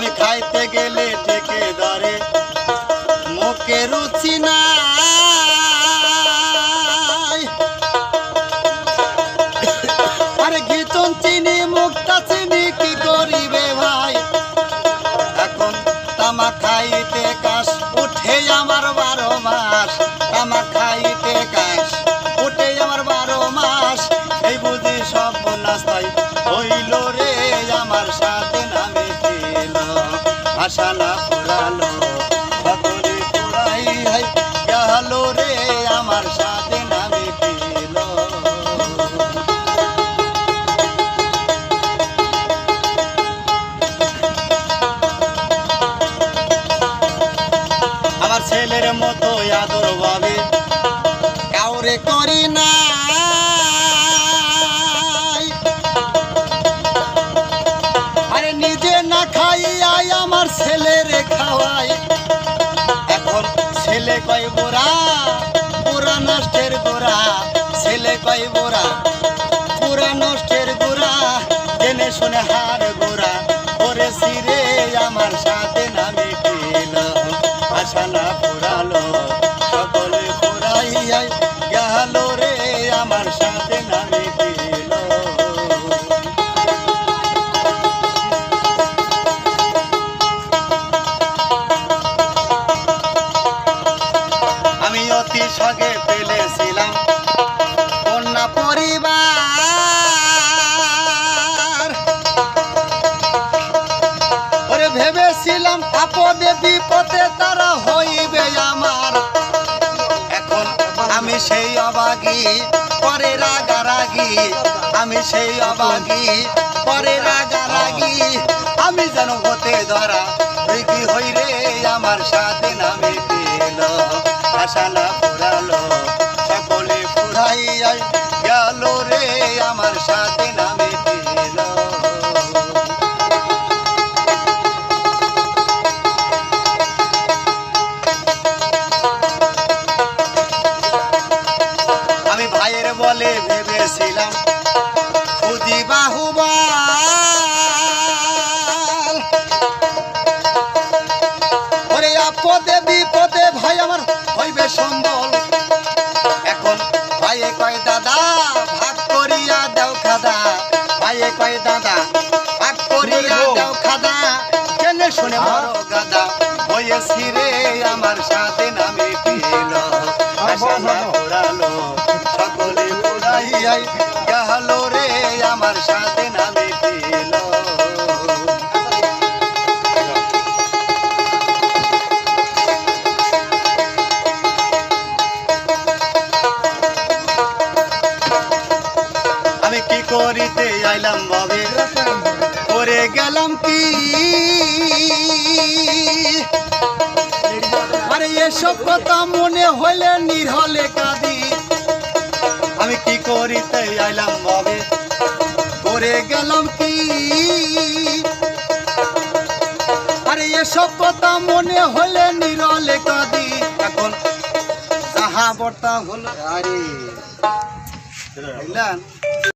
আমি খাইতে গেলে ঠিকাদারে মুখে রুচি নাই। আরে ঘিচন চিনি মুখটা চিনি কি করিবে ভাই, এখন তামা খাইতে কাশ উঠে আমার 12 মাস, তামা খাইতে কাশ উঠে আমার 12 মাস। এই বুঝি সব নাস্তাই হইল রে আমার সাথে নামে খেল, আশা না পুরালো সকলে পুরাই গেল রে আমার সাথে নামে খেল। আমার ছেলের মতো আদর ভাবে কাউরে করি না, আরে নিজে না খাইয়াই আমার ছেলেরে খাওয়াই। এখন ছেলে কয় বোরা পুরা নষ্টের গোড়া, ছেলে কয় বোরা পুরা নষ্টের গোড়া, জেনে শুনে হার গোড়া করেছি রে আমার সাথে নামে খেল, আশা না পুরালো সকলে পুরাইয়াই গেল রে আমার সাথে নামে খেল। আমি অতি সগে পেলেছিলাম কন্যা পরিবার, ওরে ভেবেছিলাম আপদে বিপদে তারা হইবে আমার। এখন আমি সেই অবাগী পরে রাগারাগি, আমি সেই অবাগী পরে রাগারাগি, আমি যেন হতে ধরা তুই কি হই রে আমার সাথে নামে খেল, আশা না পুরালো সকলে পুরাইয়াই গেল রে আমার সাথে নামে খেল। আমি ভাইয়ের বলে ভেবেছিলাম খুদি বাহুবল, ওরে আপদে বিপদে ভাই আমার হইবে সম্বল। এখন ভাইয়ে কয় দাদা ভাগ করিয়া দাও খাদা, ভাইয়ে কয় দাদা ভাগ করিয়া দাও খাদা, জেনে শুনে বড় গাদা হয়েছি রে আমার সাথে নামে খেল, আশা না পুরালো সকলে পুরাইয়াই গেল রে আমার সাথে নামে খেল। আমি কি করিতে আইলাম ভাবে করে গেলাম কি, আরে এসব কথা মনে হইলে নিরহলে কাঁদি। আমি কি করিতে আইলাম ভাবে করে গেলাম কি, আরে এসব কথা মনে হইলে নিরহলে কাঁদি। এখন যাহা বর্তা হলো আরে বুঝলেন।